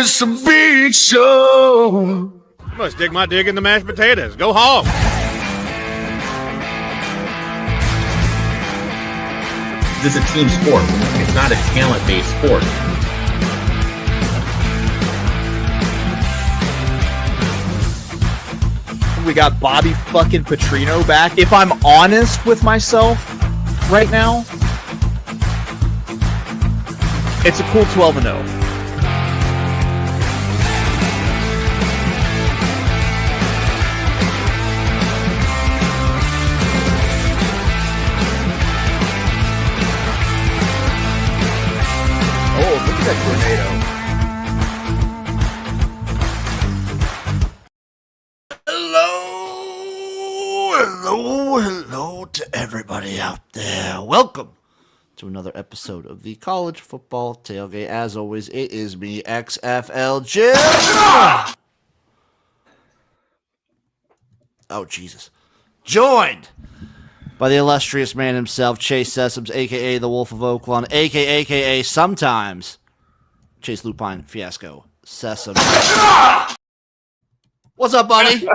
It's a big show. I must dig my dig in the mashed potatoes. Go hog. This is a team sport. It's not a talent-based sport. We got Bobby fucking Petrino back. If I'm honest with myself right now, it's a cool 12-0. Oh, look at that tornado. Hello to everybody out there. Welcome to another episode of the College Football Tailgate. As always, it is me, XFL Jim. Oh, Jesus. Joined by the illustrious man himself, Chase Sessoms, a.k.a. the Wolf of Oaklawn, a.k.a. sometimes Chase Lupine Fiasco Sessoms. What's up, buddy?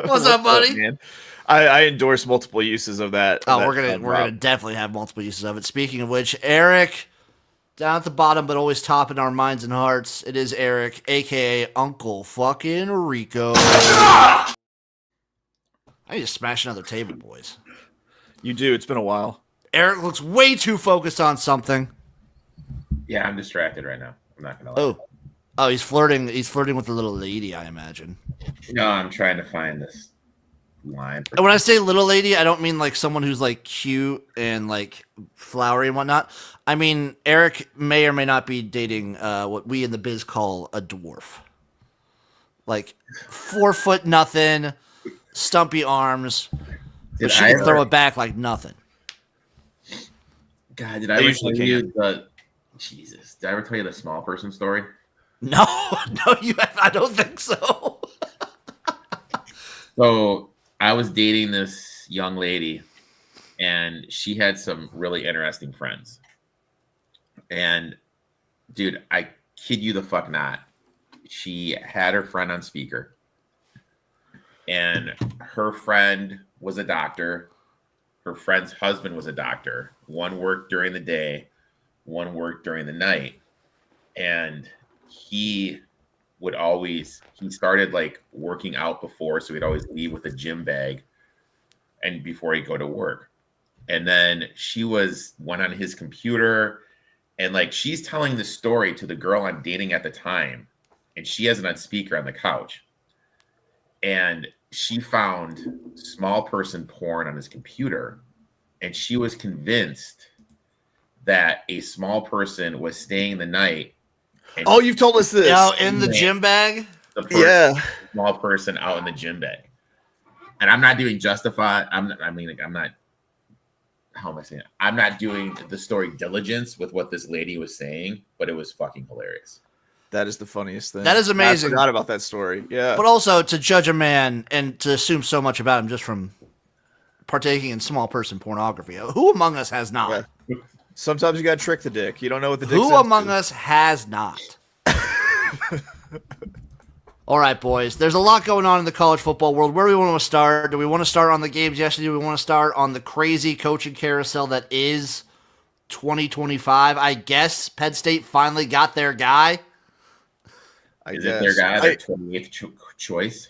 What's up, buddy? Man. I endorse multiple uses of that. Oh, we're gonna definitely have multiple uses of it. Speaking of which, Erik, down at the bottom, but always top in our minds and hearts, it is Erik, aka Uncle fucking Rico. I need to smash another table, boys. You do. It's been a while. Erik looks way too focused on something. Yeah, I'm distracted right now. I'm not gonna lie. Oh, he's flirting. He's flirting with the little lady, I imagine. No, I'm trying to find this line. And when I say little lady, I don't mean like someone who's like cute and like flowery and whatnot. I mean, Erik may or may not be dating what we in the biz call a dwarf. Like 4 foot nothing, stumpy arms. But she can throw it back like nothing. God, did I ever tell you the Jesus? Did I ever tell you the small person story? No, I don't think so. So I was dating this young lady, and she had some really interesting friends. And dude, I kid you the fuck not, she had her friend on speaker, and her friend was a doctor. Her friend's husband was a doctor. One worked during the day, one worked during the night, and he started like working out before, so he'd always leave with a gym bag and before he'd go to work. And then she went on his computer, and like she's telling the story to the girl I'm dating at the time, and she has it on speaker on the couch. And she found small person porn on his computer, and she was convinced that a small person was staying the night. Oh, you've told us this. Oh, in the gym bag? Yeah. Small person out in the gym bag. And I'm not doing justify. How am I saying it? I'm not doing the story diligence with what this lady was saying, but it was fucking hilarious. That is the funniest thing. That is amazing. I forgot about that story. Yeah. But also to judge a man and to assume so much about him just from partaking in small person pornography. Who among us has not? Yeah. Sometimes you got to trick the dick. You don't know what the dick's Who among us has not? All right, boys. There's a lot going on in the college football world. Where do we want to start? Do we want to start on the games yesterday? Do we want to start on the crazy coaching carousel that is 2025? I guess Penn State finally got their guy. Is it their guy, their 28th choice?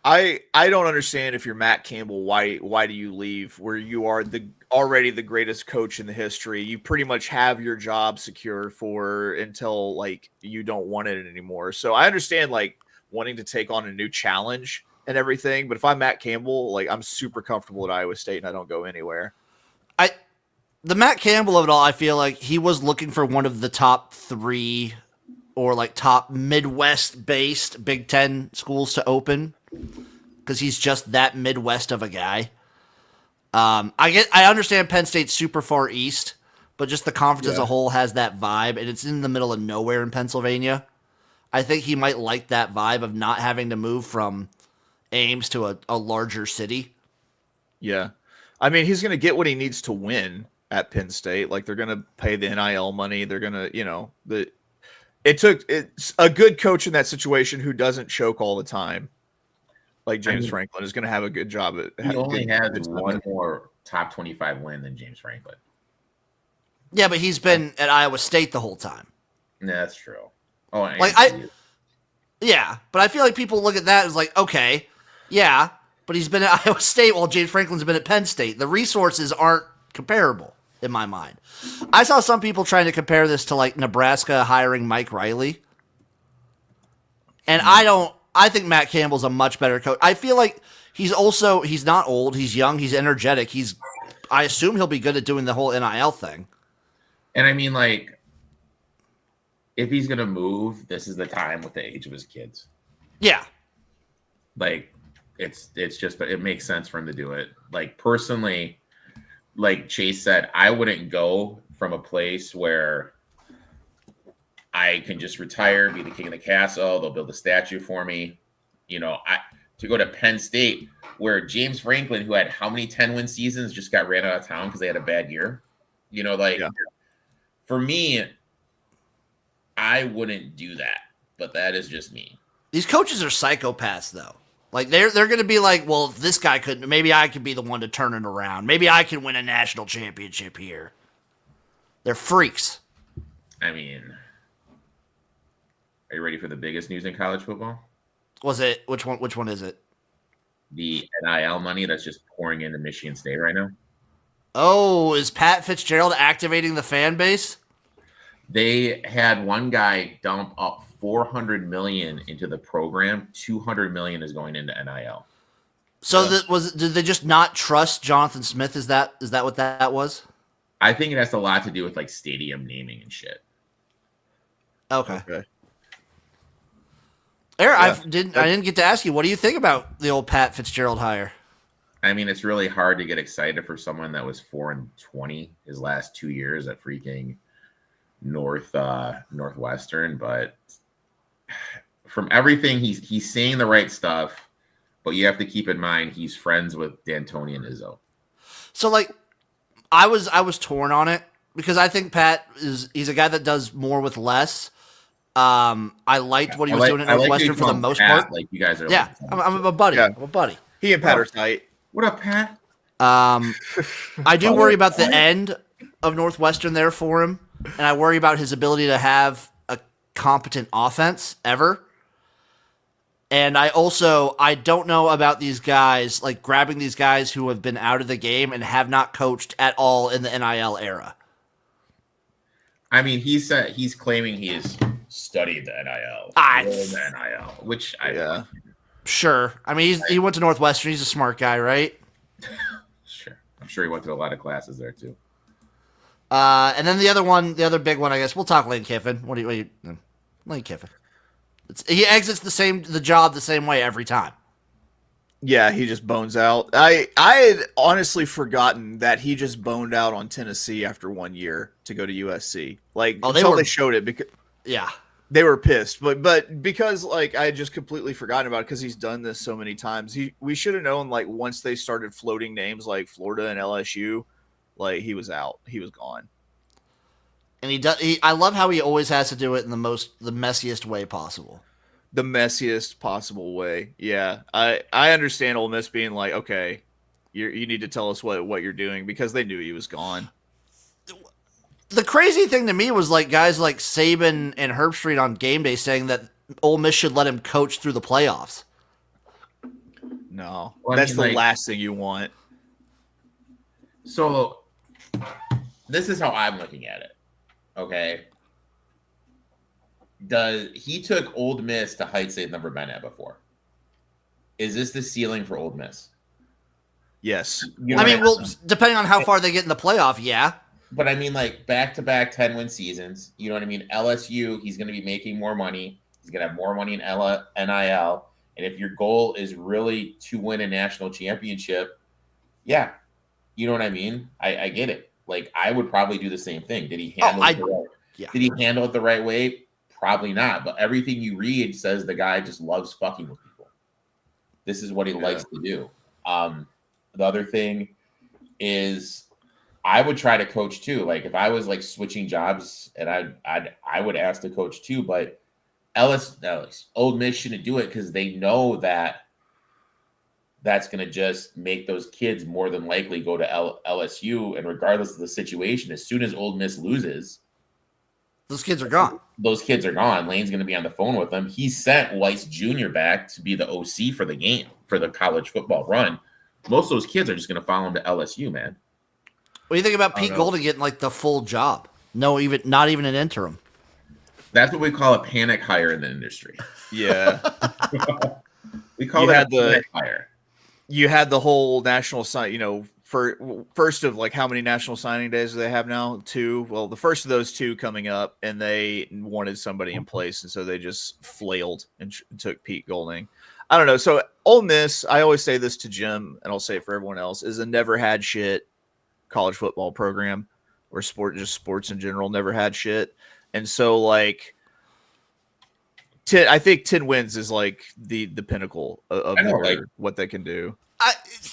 I don't understand if you're Matt Campbell, why do you leave where you are already the greatest coach in the history? You pretty much have your job secured for until like you don't want it anymore. So I understand like wanting to take on a new challenge and everything, but if I'm Matt Campbell, like I'm super comfortable at Iowa State and I don't go anywhere. The Matt Campbell of it all, I feel like he was looking for one of the top 3 or like top Midwest-based Big Ten schools to open, because he's just that Midwest of a guy. I understand Penn State's super far east, but just the conference as a whole has that vibe, and it's in the middle of nowhere in Pennsylvania. I think he might like that vibe of not having to move from Ames to a larger city. Yeah. I mean, he's going to get what he needs to win at Penn State. Like, they're going to pay the NIL money. They're going to, It's a good coach in that situation who doesn't choke all the time, like James Franklin, is going to have a good job at. He only has one more top 25 win than James Franklin. Yeah, but he's been at Iowa State the whole time. Yeah, that's true. Oh, yeah, but I feel like people look at that as like, okay, yeah, but he's been at Iowa State while James Franklin's been at Penn State. The resources aren't comparable in my mind. I saw some people trying to compare this to like Nebraska hiring Mike Riley. And I think Matt Campbell's a much better coach. I feel like he's not old, he's young, he's energetic. I assume he'll be good at doing the whole NIL thing. And I mean, like, if he's going to move, this is the time with the age of his kids. Yeah. Like, it's just, it makes sense for him to do it. Like, personally, like Chase said, I wouldn't go from a place where I can just retire, be the king of the castle. They'll build a statue for me. You know, to go to Penn State, where James Franklin, who had how many 10-win seasons, just got ran out of town because they had a bad year. You know, like, for me, I wouldn't do that. But that is just me. These coaches are psychopaths, though. Like, they're going to be like, well, if this guy couldn't, maybe I could be the one to turn it around. Maybe I can win a national championship here. They're freaks. I mean, are you ready for the biggest news in college football? Which one is it? The NIL money that's just pouring into Michigan State right now. Oh, is Pat Fitzgerald activating the fan base? They had one guy dump up $400 million into the program. $200 million is going into NIL. So did they just not trust Jonathan Smith? Is that what that was? I think it has a lot to do with like stadium naming and shit. Okay. Erik, I didn't get to ask you. What do you think about the old Pat Fitzgerald hire? I mean, it's really hard to get excited for someone that was 4-20 his last 2 years at freaking Northwestern, but from everything he's saying the right stuff, but you have to keep in mind he's friends with D'Antoni and Izzo. So like I was torn on it because I think Pat he's a guy that does more with less. I liked what he was doing at Northwestern for the most part. Like you guys are, I'm a buddy. Yeah. I'm a buddy. He and Pat are tight. What up, Pat? I do worry about the end of Northwestern there for him, and I worry about his ability to have a competent offense ever. And I don't know about these guys, like grabbing these guys who have been out of the game and have not coached at all in the NIL era. I mean, he's claiming he has studied the NIL, which Sure. I mean, he went to Northwestern. He's a smart guy, right? Sure. I'm sure he went to a lot of classes there too. And then the other big one, I guess we'll talk Lane Kiffin. Lane Kiffin. He exits the job the same way every time. Yeah, he just bones out. I had honestly forgotten that he just boned out on Tennessee after 1 year to go to USC. Like, they showed it because they were pissed. But because like I had just completely forgotten about it because he's done this so many times. We should have known like once they started floating names like Florida and LSU, like he was out. He was gone. And I love how he always has to do it in the messiest way possible. The messiest possible way. Yeah. I understand Ole Miss being like, okay, you need to tell us what you're doing because they knew he was gone. The crazy thing to me was like guys like Saban and Herbstreit on game day saying that Ole Miss should let him coach through the playoffs. No, that's the last thing you want. So this is how I'm looking at it. Okay. He took Ole Miss to heights they've never been at before. Is this the ceiling for Ole Miss? Yes. Depending on how far they get in the playoff, yeah. But I mean, like back-to-back 10-win seasons. You know what I mean? LSU, he's going to be making more money. He's going to have more money in NIL. And if your goal is really to win a national championship, yeah. You know what I mean? I get it. Like, I would probably do the same thing. Did he handle Did he handle it the right way? Probably not. But everything you read says the guy just loves fucking with people. This is what he likes to do. The other thing is I would try to coach too. Like if I was like switching jobs, and I would ask the coach too. But Old Miss shouldn't do it because they know that that's going to just make those kids more than likely go to LSU. And regardless of the situation, as soon as Old Miss loses, those kids are gone. Those kids are gone. Lane's going to be on the phone with them. He sent Weiss Jr. back to be the OC for the game, for the college football run. Most of those kids are just going to follow him to LSU, man. What do you think about Pete Golden getting like the full job? No, not even an interim. That's what we call a panic hire in the industry. Yeah. We call that a panic hire. You had the whole national sign, first of like how many national signing days do they have now? 2. Well, the first of those 2 coming up, and they wanted somebody in place, and so they just flailed and took Pete Golding. I don't know. So Ole Miss, I always say this to Jim, and I'll say it for everyone else, is a never had shit college football program, or sports in general, never had shit. And so like I think 10 wins is like the pinnacle of what they can do.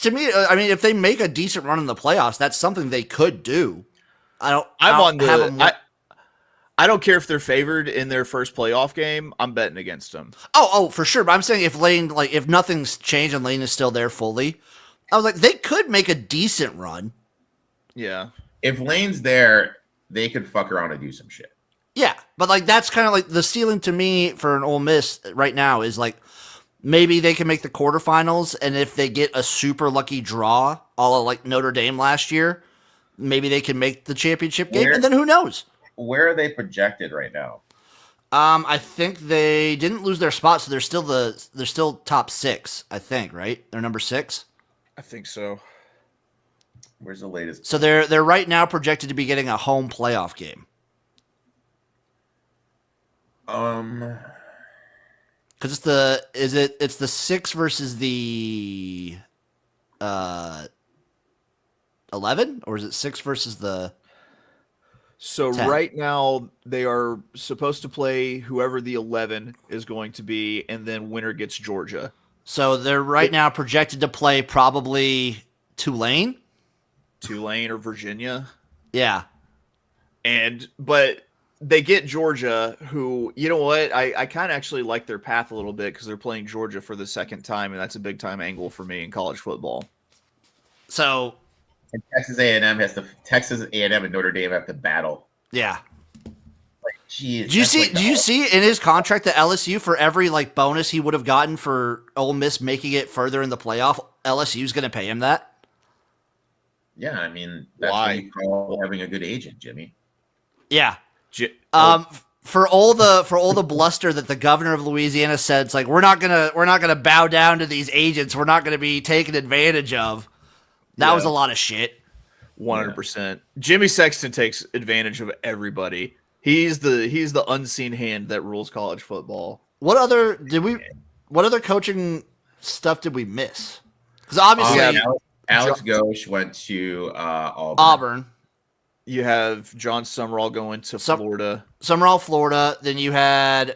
To me, I mean, if they make a decent run in the playoffs, that's something they could do. I don't care if they're favored in their first playoff game. I'm betting against them. Oh, for sure. But I'm saying if nothing's changed and Lane is still there fully, I was like, they could make a decent run. Yeah. If Lane's there, they could fuck around and do some shit. Yeah, but like that's kind of like the ceiling to me for an Ole Miss right now is like maybe they can make the quarterfinals, and if they get a super lucky draw, all like Notre Dame last year, maybe they can make the championship game, and then who knows? Where are they projected right now? I think they didn't lose their spot, so they're still top 6. I think, right? They're number 6. I think so. Where's the latest? So they're right now projected to be getting a home playoff game. Because it's the 6 versus the 11, or is it 6 versus the? So 10? Right now they are supposed to play whoever the 11 is going to be, and then winner gets Georgia. So they're right now projected to play probably Tulane or Virginia. Yeah, but they get Georgia, who, you know what? I kind of actually like their path a little bit because they're playing Georgia for the second time, and that's a big time angle for me in college football. So and Texas A&M and Notre Dame have to battle. Yeah. Like, geez, do you see in his contract that LSU, for every like bonus he would have gotten for Ole Miss making it further in the playoff, LSU's going to pay him that? Yeah, I mean that's what you call having a good agent, Jimmy. Yeah. For all the bluster that the governor of Louisiana said, it's like we're not gonna bow down to these agents. We're not gonna be taken advantage of. That was a lot of shit. 100%. Jimmy Sexton takes advantage of everybody. He's the unseen hand that rules college football. What other coaching stuff did we miss? Because obviously Alex Ghosh went to Auburn. You have John Summerall going to Florida. Summerall, Florida. Then you had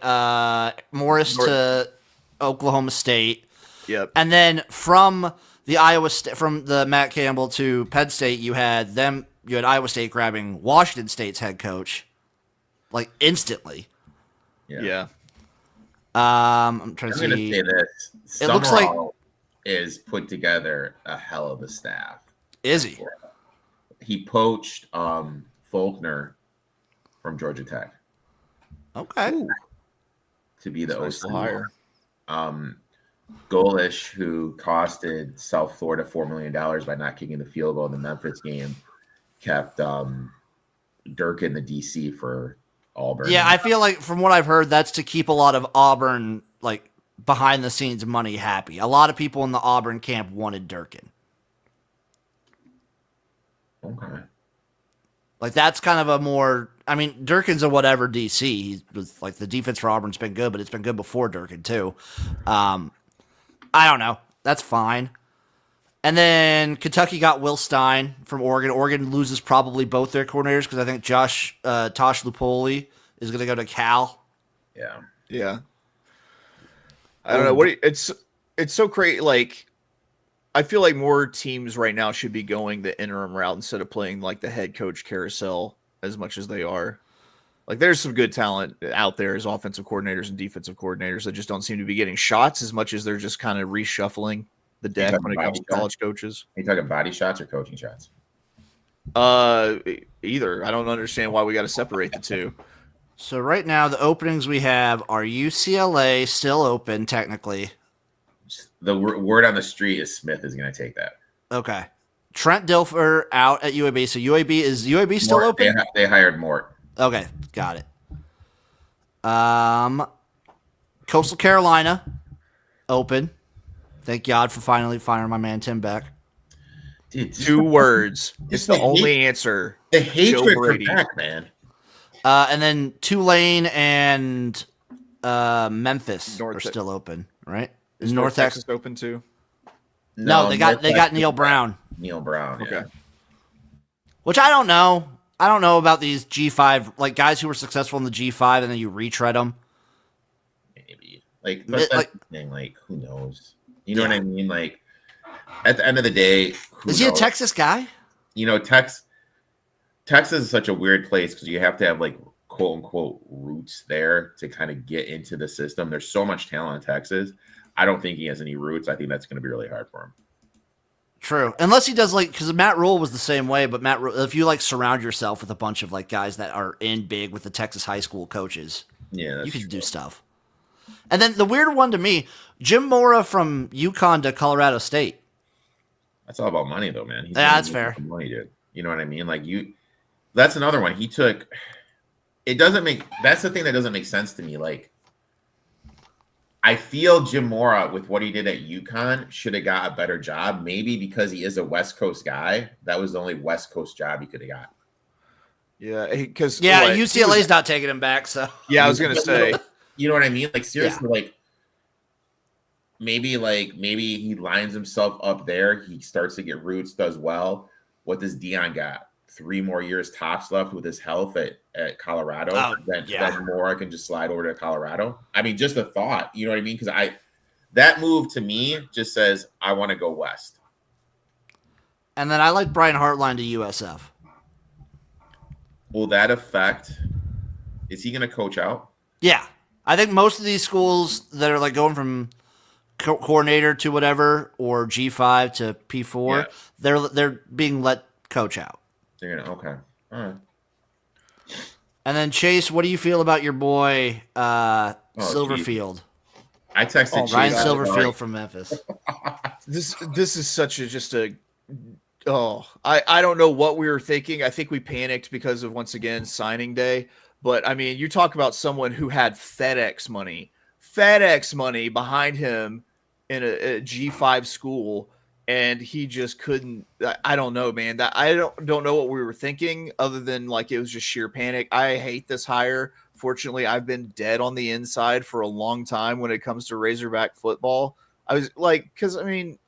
Morris to Oklahoma State. Yep. And then from the Matt Campbell to Penn State, you had Iowa State grabbing Washington State's head coach, like instantly. Yeah. I'm trying to see. I'm going to say this. It looks like is put together a hell of a staff. Is he? He poached Faulkner from Georgia Tech. Okay. To be the OC hire. Golish, who costed South Florida $4 million by not kicking the field goal in the Memphis game, kept Durkin the DC for Auburn. Yeah, I feel like from what I've heard, that's to keep a lot of Auburn like behind the scenes money happy. A lot of people in the Auburn camp wanted Durkin. Okay. Like that's kind of a more. I mean, Durkin's a whatever DC. He was like the defense for Auburn's been good, but it's been good before Durkin too. I don't know. That's fine. And then Kentucky got Will Stein from Oregon. Oregon loses probably both their coordinators because I think Tosh Lupoli is going to go to Cal. Yeah. I don't know. It's so crazy. Like I feel like more teams right now should be going the interim route instead of playing like the head coach carousel as much as they are. Like there's some good talent out there as offensive coordinators and defensive coordinators that just don't seem to be getting shots as much as they're just kind of reshuffling the deck when it comes to college coaches. Are you talking body shots or coaching shots? Either. I don't understand why we got to separate the two. So right now the openings we have are UCLA still open technically. The word on the street is Smith is going to take that. Okay. Trent Dilfer out at UAB. So UAB still Mort, open? They hired Mort. Okay, got it. Coastal Carolina open. Thank God for finally firing my man Tim back. Dude, 2 words. It's the only answer. The hatred for Beck, man. And then Tulane and Memphis are still open, right? Is North Texas open too? No, they got Neil Brown. Neil Brown, yeah. Okay. Which I don't know. I don't know about these G5, like guys who were successful in the G5 and then you retread them. Maybe. But that's the thing, who knows? You know what I mean? Like, at the end of the day, is he a Texas guy? Texas is such a weird place because you have to have, quote unquote, roots there to kind of get into the system. There's so much talent in Texas. I don't think he has any roots. I think that's going to be really hard for him. True. Unless he does because Matt Rule was the same way, but Matt Rule, if you surround yourself with a bunch of guys that are in big with the Texas high school coaches, you can do stuff. And then the weird one to me, Jim Mora from UConn to Colorado State. That's all about money though, man. That's fair. Money, dude. You know what I mean? That's another one. That's the thing that doesn't make sense to me. I feel Jim Mora, with what he did at UConn, should have got a better job. Maybe because he is a West Coast guy. That was the only West Coast job he could have got. Yeah, because UCLA's not taking him back. So yeah, I was gonna say, you know what I mean? Seriously, maybe he lines himself up there. He starts to get roots, does well. What does Dion got? 3 more years tops left with his health at Colorado. Then Mora can just slide over to Colorado. I mean, just a thought. You know what I mean? Because that move to me just says I want to go west. And then I like Brian Hartline to USF. Will that affect? Is he going to coach out? Yeah, I think most of these schools that are going from coordinator to whatever or G5 to P4, they're being let coach out. Okay. All right. And then Chase, what do you feel about your boy Silverfield? I texted Chase. Ryan Silverfield from Memphis. This is such a I don't know what we were thinking. I think we panicked because of, once again, signing day. But I mean, you talk about someone who had FedEx money behind him in a G5 school. And he just couldn't. I don't know, man. I don't know what we were thinking, other than it was just sheer panic. I hate this hire. Fortunately, I've been dead on the inside for a long time when it comes to Razorback football. I was because I mean,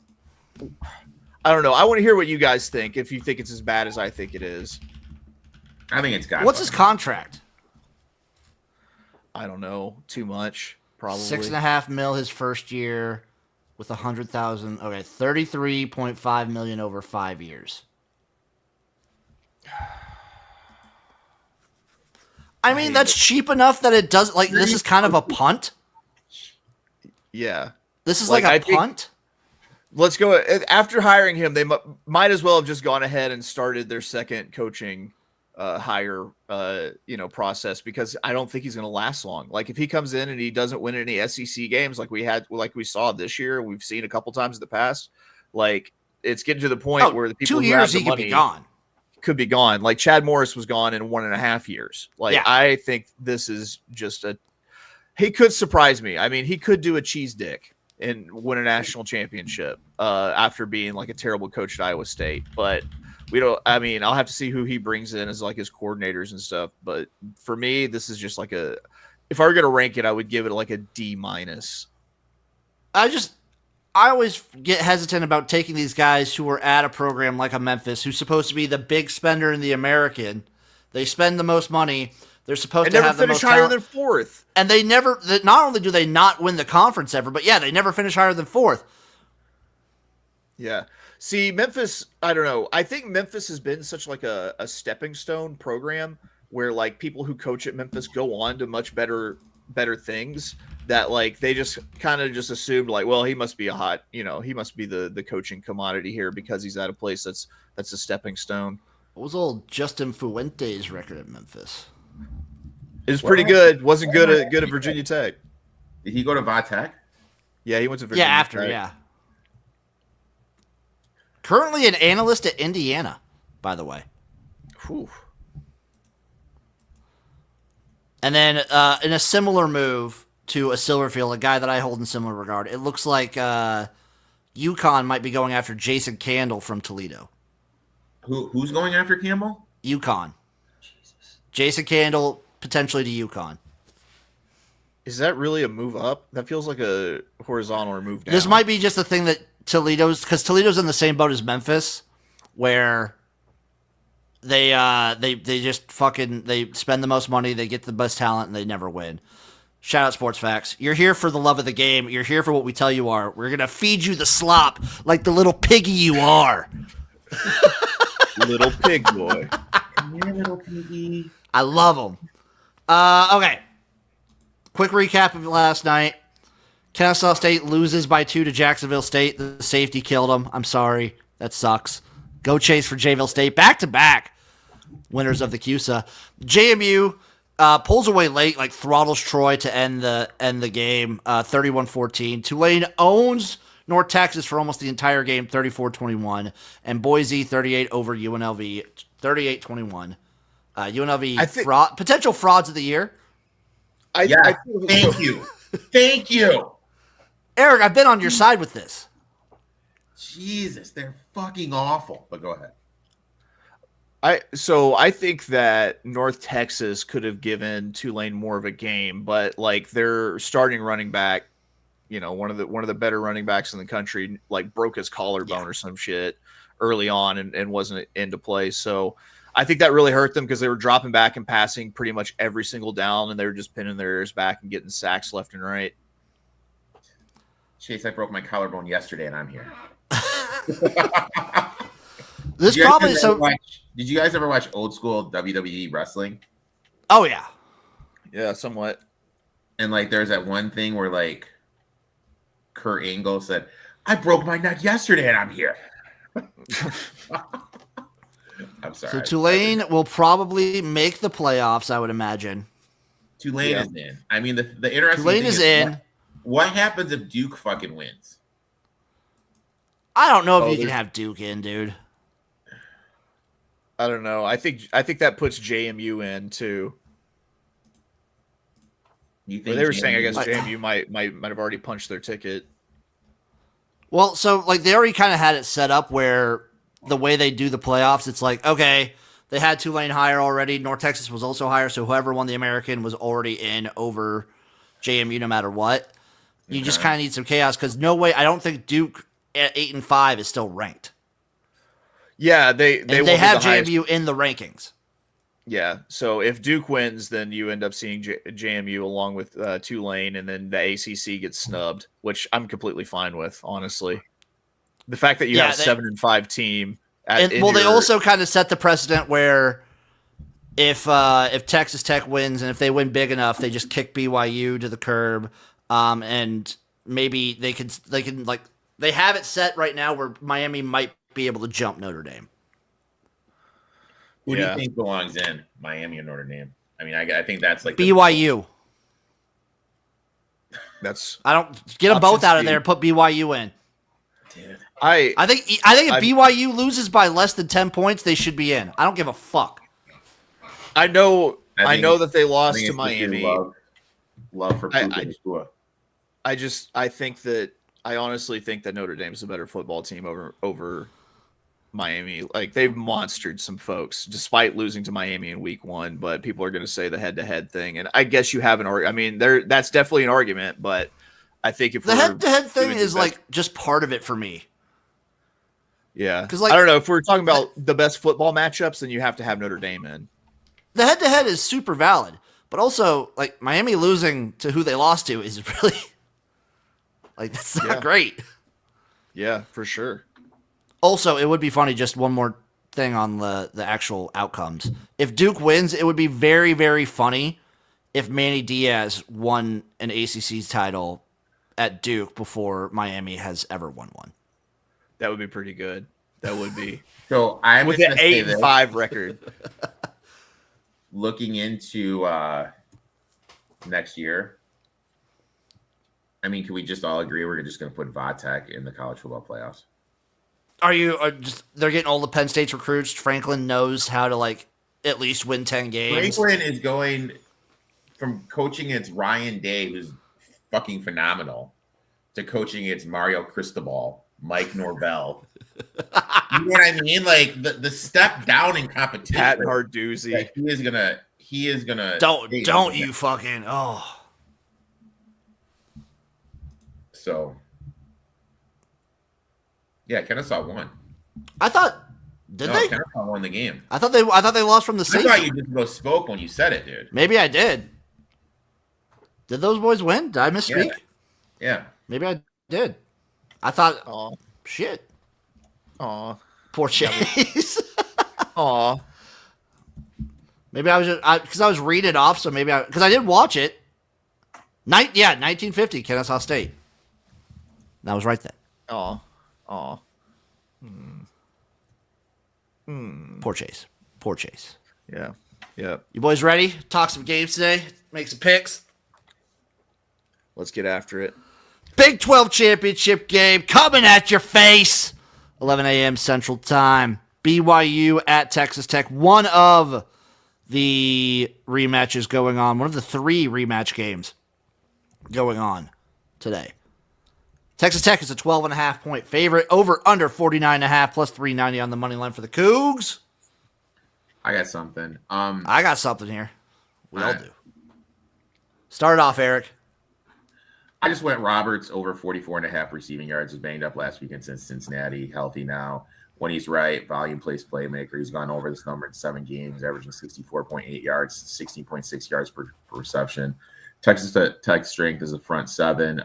I don't know. I want to hear what you guys think. If you think it's as bad as I think it is, I think it's got. What's his contract? I don't know. Too much, probably $6.5 million his first year. With 100,000, okay, 33.5 million over 5 years. I mean, that's cheap enough that it does. This is kind of a punt. Yeah, this is a punt. Let's go after hiring him. They might as well have just gone ahead and started their second coaching hire process, because I don't think he's going to last long. If he comes in and he doesn't win any SEC games like we saw this year, we've seen a couple times in the past, it's getting to the point where the people 2 years he could be gone. Chad Morris was gone in 1.5 years. I think this is just he could surprise me. I mean, he could do a cheese dick and win a national championship after being a terrible coach at Iowa State, but we don't. I mean, I'll have to see who he brings in as his coordinators and stuff. But for me, this is just if I were gonna rank it, I would give it a D-. I always get hesitant about taking these guys who are at a program like a Memphis, who's supposed to be the big spender in the American. They spend the most money. They're supposed to have the most higher than 4th, and they never. Not only do they not win the conference ever, but they never finish higher than 4th. Yeah. See, Memphis, I don't know. I think Memphis has been such like a stepping stone program where like people who coach at Memphis go on to much better things that like they just kind of just assumed like, well, he must be he must be the coaching commodity here because he's at a place that's a stepping stone. What was old Justin Fuente's record at Memphis? It was pretty good. Wasn't good at Virginia Tech. Did he go to Vatech? Yeah, he went to Virginia Tech. Yeah. Currently an analyst at Indiana, by the way. Whew. And then in a similar move to a Silverfield, a guy that I hold in similar regard, it looks like UConn might be going after Jason Candle from Toledo. Who's going after Campbell? UConn. Jason Candle potentially to UConn. Is that really a move up? That feels like a horizontal or move down. This might be just a thing that because Toledo's in the same boat as Memphis, where they just they spend the most money, they get the best talent, and they never win. Shout out Sports Facts. You're here for the love of the game. You're here for what we tell you are. We're gonna feed you the slop like the little piggy you are. Little pig boy. Come here, little piggy. I love them. Okay. Quick recap of last night. Kennesaw State loses by 2 to Jacksonville State. The safety killed them. I'm sorry. That sucks. Go Chase for Jayville State. Back-to-back winners of the CUSA. JMU pulls away late, like throttles Troy to end the game, 31-14. Tulane owns North Texas for almost the entire game, 34-21. And Boise, 38 over UNLV, 38-21. UNLV potential frauds of the year. Thank you. Thank you. Erik, I've been on your side with this. Jesus, they're fucking awful. But go ahead. I think that North Texas could have given Tulane more of a game, but like their starting running back, one of the better running backs in the country, like broke his collarbone or some shit early on and wasn't into play. So I think that really hurt them because they were dropping back and passing pretty much every single down, and they were just pinning their ears back and getting sacks left and right. Chase, I broke my collarbone yesterday, and I'm here. This probably so. Did you guys ever watch old school WWE wrestling? Oh yeah, yeah, somewhat. And like, there's that one thing where like Kurt Angle said, "I broke my neck yesterday, and I'm here." I'm sorry. So Tulane will probably make the playoffs, I would imagine. Tulane is in. I mean, the interesting Tulane thing is in. What happens if Duke fucking wins? I don't know if you can have Duke in, dude. I don't know. I think that puts JMU in too. You think they were saying, I guess JMU might have already punched their ticket. Well, so like they already kind of had it set up where the way they do the playoffs, it's like, okay, they had Tulane higher already. North Texas was also higher, so whoever won the American was already in over JMU no matter what. You just kind of need some chaos because no way, I don't think Duke at 8-5 is still ranked. Yeah, they have JMU in the rankings. Yeah, so if Duke wins, then you end up seeing JMU along with Tulane, and then the ACC gets snubbed, which I'm completely fine with, honestly. The fact that you have a 7-5 team. They also kind of set the precedent where if Texas Tech wins and if they win big enough, they just kick BYU to the curb, and maybe they can like they have it set right now where Miami might be able to jump Notre Dame. Who do you think belongs in, Miami or Notre Dame? I mean, I think that's like BYU. I don't get them both out of there and put BYU in. Dude. I think if BYU loses by less than 10 points, they should be in. I don't give a fuck. I know that they lost to Miami. Love for Puka. I honestly think that Notre Dame's a better football team over Miami. Like, they've monstered some folks despite losing to Miami in week 1, but people are going to say the head-to-head thing. And I guess you have an argument. I mean, that's definitely an argument, but I think if the head-to-head thing is like just part of it for me. Yeah. Because I don't know, if we're talking about the best football matchups, then you have to have Notre Dame in. The head-to-head is super valid, but also like Miami losing to who they lost to is really like that's not great. Yeah, for sure. Also, it would be funny, just one more thing on the actual outcomes. If Duke wins, it would be very, very funny if Manny Diaz won an ACC title at Duke before Miami has ever won one. That would be pretty good. That would be. So I'm with gonna an say this, 8-5 record. looking into next year. I mean, can we just all agree we're just going to put Vatech in the college football playoffs? Are they're getting all the Penn State's recruits. Franklin knows how to like at least win 10 games. Franklin is going from coaching against Ryan Day, who's fucking phenomenal, to coaching against Mario Cristobal, Mike Norvell. You know what I mean? Like the step down in competition. Pat Narduzzi. He is gonna. Don't you fucking So. Yeah, Kennesaw won. I thought they? Kennesaw won the game. I thought they lost from the I safety. thought you just spoke when you said it, dude. Maybe I did. Did those boys win? Did I misspeak? Yeah. Maybe I did. I thought. Aw. Shit. Aw. Poor Chase. Aw. Maybe I was because I was reading it off, so maybe because I did watch it. 1950 Kennesaw State. That was right then. Aw. Poor Chase. Poor Chase. Yeah. Yeah. You boys ready? Talk some games today. Make some picks. Let's get after it. Big 12 championship game coming at your face. 11 a.m. Central Time. BYU at Texas Tech. One of the rematches going on. One of the 3 rematch games going on today. Texas Tech is a 12.5 point favorite. Over under 49.5 plus 390 on the money line for the Cougs. I got something. I got something here. We all do. Start it off, Erik. I just went Roberts over 44.5 receiving yards. Was banged up last weekend since Cincinnati. Healthy now. When he's right, volume plays playmaker. He's gone over this number in 7 games, averaging 64.8 yards, 16.6 yards per reception. Texas Tech strength is a front 7.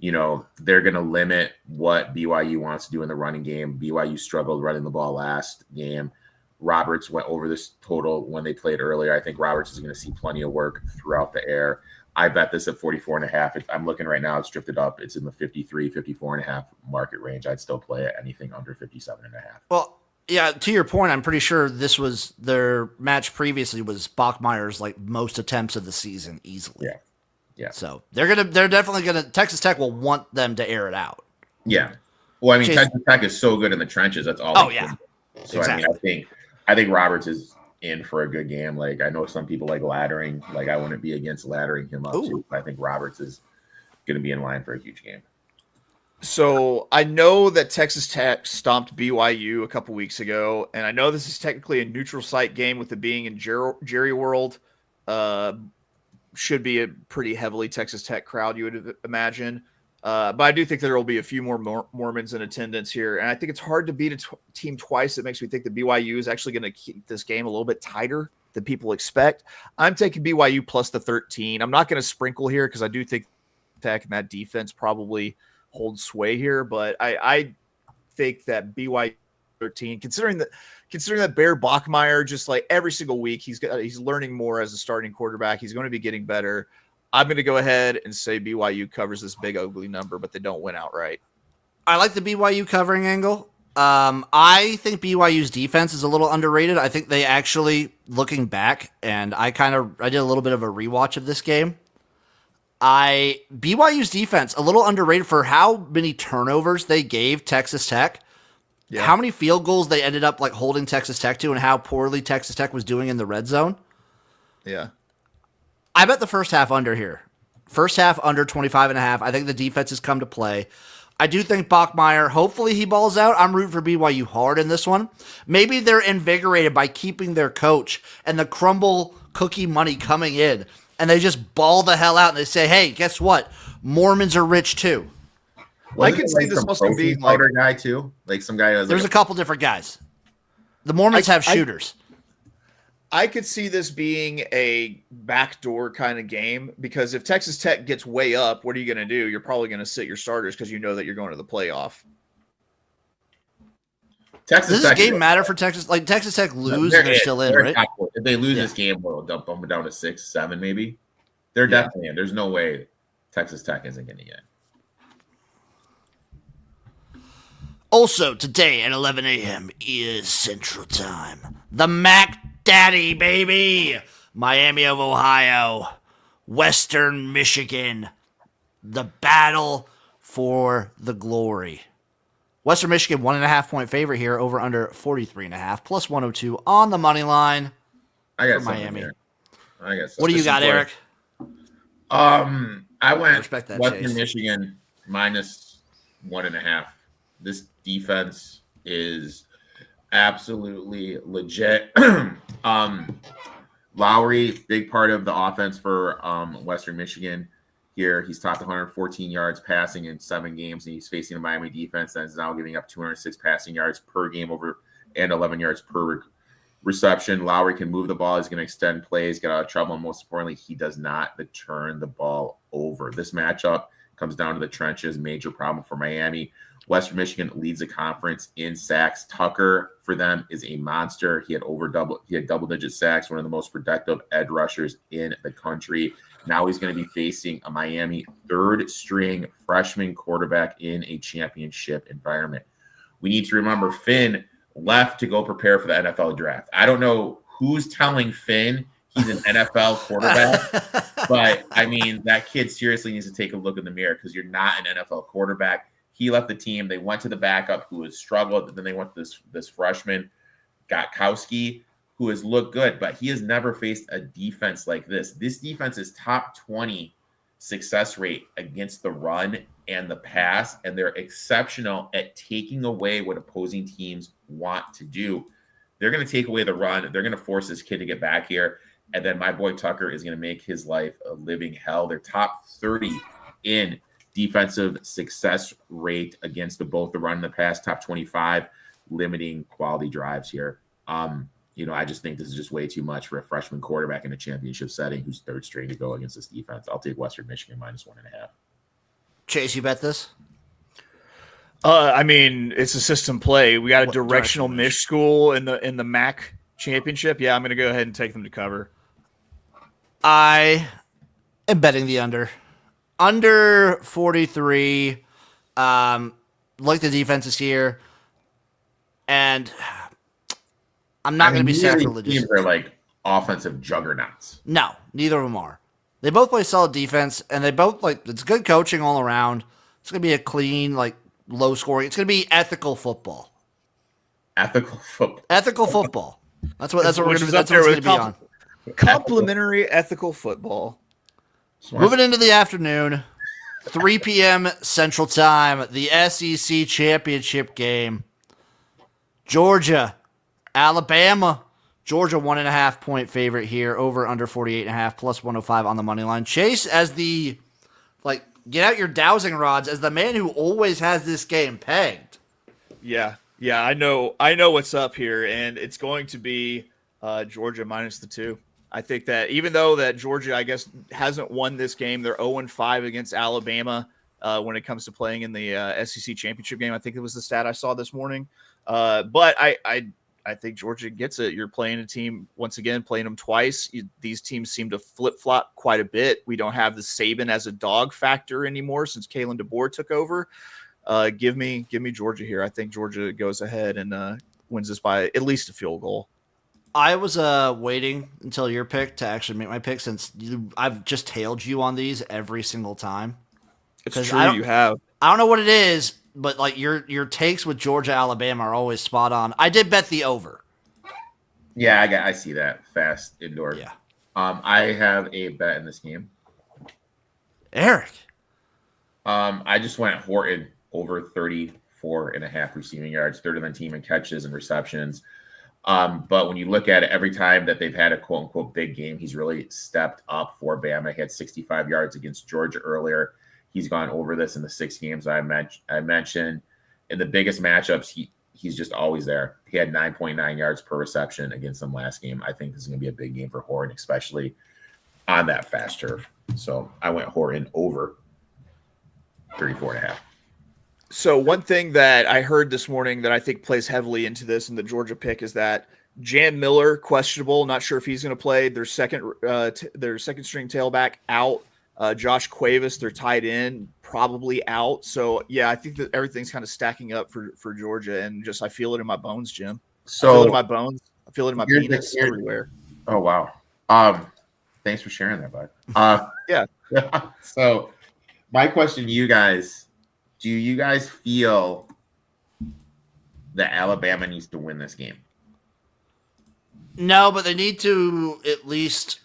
They're going to limit what BYU wants to do in the running game. BYU struggled running the ball last game. Roberts went over this total when they played earlier. I think Roberts is going to see plenty of work throughout the air. I bet this at 44.5. I'm looking right now. It's drifted up. It's in the 53, 54.5 market range. I'd still play it anything under 57.5. Well, yeah, to your point, I'm pretty sure this was their match previously was Bachmeier's like most attempts of the season easily. Yeah. So they're definitely gonna Texas Tech will want them to air it out. Yeah. Well, I mean, Texas Tech is so good in the trenches. That's all. Oh yeah. So Exactly. I think Roberts is in for a good game. Like I know some people like laddering. Like I wouldn't be against laddering him up too. But I think Roberts is going to be in line for a huge game. So I know that Texas Tech stomped BYU a couple weeks ago, and I know this is technically a neutral site game with it being in Jerry World. Should be a pretty heavily Texas Tech crowd, you would imagine. But I do think there will be a few more Mormons in attendance here. And I think it's hard to beat a team twice. It makes me think that BYU is actually going to keep this game a little bit tighter than people expect. I'm taking BYU plus the 13. I'm not going to sprinkle here because I do think Tech and that defense probably holds sway here. But I think that BYU 13, considering that Bear Bachmeier, just like every single week, he's learning more as a starting quarterback. He's going to be getting better. I'm going to go ahead and say BYU covers this big ugly number, but they don't win outright. I like the BYU covering angle. I think BYU's defense is a little underrated. I think they actually, looking back, and I did a little bit of a rewatch of this game. BYU's defense, a little underrated for how many turnovers they gave Texas Tech. Yeah. How many field goals they ended up like holding Texas Tech to and how poorly Texas Tech was doing in the red zone. Yeah. I bet the first half under here. First half under 25.5. I think the defense has come to play. I do think Bachmeier, hopefully he balls out. I'm rooting for BYU hard in this one. Maybe they're invigorated by keeping their coach and the crumble cookie money coming in. And they just ball the hell out and they say, hey, guess what? Mormons are rich too. I could see this also being like a guy too. Like some guy has there's a couple different guys. The Mormons have shooters. I could see this being a backdoor kind of game because if Texas Tech gets way up, what are you going to do? You're probably going to sit your starters because you know that you're going to the playoff. Texas Does this Tech game matter for Texas? Like Texas Tech lose and they're still in, right? If they lose this game, we'll dump them down to 6, 7, maybe. They're definitely in. There's no way Texas Tech isn't going to get. Also, today at 11 a.m. is Central Time. The Mac Daddy, baby! Miami of Ohio, Western Michigan. The battle for the glory. Western Michigan, 1.5 point favorite here, over under 43.5, plus 102 on the money line. I got Miami. Here. I got. What do you got, Eric? I went Western Chase. Michigan minus 1.5. This defense is absolutely legit. Lowry, big part of the offense for Western Michigan here. He's topped 114 yards passing in 7 games, and he's facing a Miami defense that is now giving up 206 passing yards per game and 11 yards per reception. Lowry can move the ball. He's going to extend plays, get out of trouble, and most importantly, he does not turn the ball over. This matchup comes down to the trenches. Major problem for Miami. Western Michigan leads the conference in sacks. Tucker for them is a monster. He had double-digit sacks, one of the most productive edge rushers in the country. Now he's going to be facing a Miami third-string freshman quarterback in a championship environment. We need to remember Finn left to go prepare for the NFL draft. I don't know who's telling Finn he's an NFL quarterback, but I mean, that kid seriously needs to take a look in the mirror because you're not an NFL quarterback. He left the team. They went to the backup who has struggled. Then they went to this freshman, Gotkowski, who has looked good, but he has never faced a defense like this. This defense is top 20 success rate against the run and the pass, and they're exceptional at taking away what opposing teams want to do. They're going to take away the run. They're going to force this kid to get back here, and then my boy Tucker is going to make his life a living hell. They're top 30 in defensive success rate against both the run and the pass, top 25, limiting quality drives here. I just think this is just way too much for a freshman quarterback in a championship setting who's third string to go against this defense. I'll take Western Michigan minus 1.5. Chase, you bet this? I mean, it's a system play. We got a directional Mich school in the MAC championship. Yeah, I'm going to go ahead and take them to cover. I am betting the under. Under 43. Like the defenses here. And I'm not going to be sacrilegious. Teams are like offensive juggernauts. No, neither of them are. They both play solid defense, and they both it's good coaching all around. It's going to be a clean, low scoring. It's going to be ethical football. Ethical football. Ethical football. That's what we're going to be on. Complimentary ethical football. Moving into the afternoon, 3 p.m. Central Time, the SEC championship game. Georgia, Alabama. Georgia 1.5 point favorite here, over under 48.5, plus 105 on the money line. Chase, as the get out your dowsing rods, as the man who always has this game pegged. Yeah, I know what's up here, and it's going to be Georgia minus the 2. I think that even though that Georgia, I guess, hasn't won this game, they're 0-5 against Alabama when it comes to playing in the SEC championship game. I think it was the stat I saw this morning. But I think Georgia gets it. You're playing a team, once again, playing them twice. These teams seem to flip-flop quite a bit. We don't have the Saban as a dog factor anymore since Kalen DeBoer took over. Give me Georgia here. I think Georgia goes ahead and wins this by at least a field goal. I was waiting until your pick to actually make my pick, since I've just tailed you on these every single time. It's true, you have. I don't know what it is, but your takes with Georgia, Alabama are always spot on. I did bet the over. Yeah, I see that. Fast indoor. Yeah. I have a bet in this game. Erik. I just went Horton over 34.5 receiving yards, third on the team in catches and receptions. But when you look at it, every time that they've had a quote unquote big game, he's really stepped up for Bama. He had 65 yards against Georgia earlier. He's gone over this in the 6 games I mentioned. In the biggest matchups, he's just always there. He had 9.9 yards per reception against them last game. I think this is going to be a big game for Horton, especially on that fast turf. So I went Horton over 34.5. So one thing that I heard this morning that I think plays heavily into this in the Georgia pick is that Jan Miller questionable. Not sure if he's going to play. Their second string tailback out. Josh Cuevas, their tight end, probably out. So yeah, I think that everything's kind of stacking up for Georgia, and just I feel it in my bones, Jim. I feel it in my bones. I feel it in my penis everywhere. Oh wow. Thanks for sharing that, bud. Yeah. So my question to you guys: do you guys feel that Alabama needs to win this game? No, but they need to at least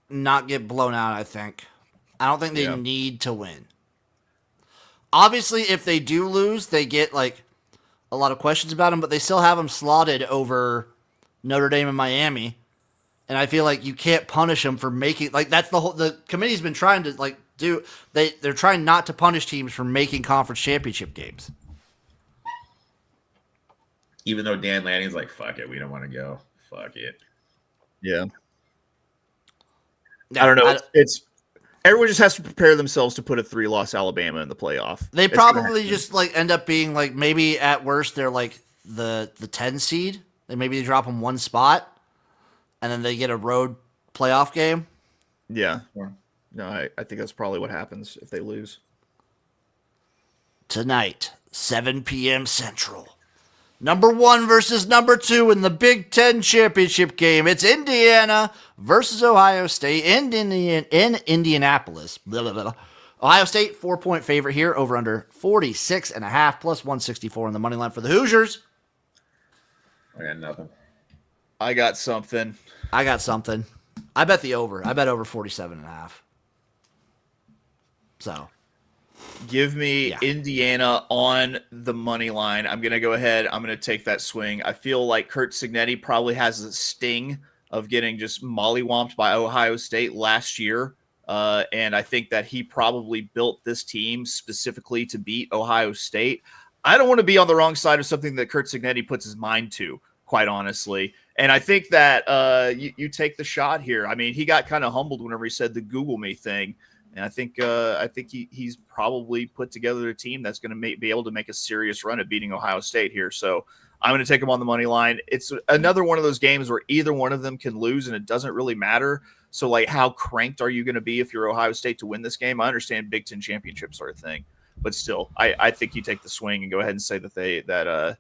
not get blown out, I think. I don't think they need to win. Obviously, if they do lose, they get like a lot of questions about them, but they still have them slotted over Notre Dame and Miami. And I feel like you can't punish them for making like that's the committee's been trying to like do they're trying not to punish teams for making conference championship games. Even though Dan Lanning's like, fuck it, we don't want to go. Fuck it. Yeah. I don't know. It's everyone just has to prepare themselves to put a 3-loss Alabama in the playoff. They probably just like end up being like maybe at worst they're like the 10 seed. Maybe they drop them one spot, and then they get a road playoff game. Yeah. No, I think that's probably what happens if they lose. Tonight, 7 p.m. Central. Number 1 versus number 2 in the Big Ten championship game. It's Indiana versus Ohio State in Indianapolis. Blah, blah, blah. Ohio State, 4-point favorite here, over under 46.5 plus 164 on the money line for the Hoosiers. I got nothing. I got something. I bet the over. I bet over 47.5. So. Give me Indiana on the money line. I'm going to go ahead. I'm going to take that swing. I feel like Curt Cignetti probably has a sting of getting just mollywomped by Ohio State last year. And I think that he probably built this team specifically to beat Ohio State. I don't want to be on the wrong side of something that Curt Cignetti puts his mind to, quite honestly. And I think that you take the shot here. I mean, he got kind of humbled whenever he said the Google me thing. And I think he's probably put together a team that's going to be able to make a serious run at beating Ohio State here. So I'm going to take him on the money line. It's another one of those games where either one of them can lose, and it doesn't really matter. So, like, how cranked are you going to be if you're Ohio State to win this game? I understand Big Ten championship sort of thing, but still, I think you take the swing and go ahead and say that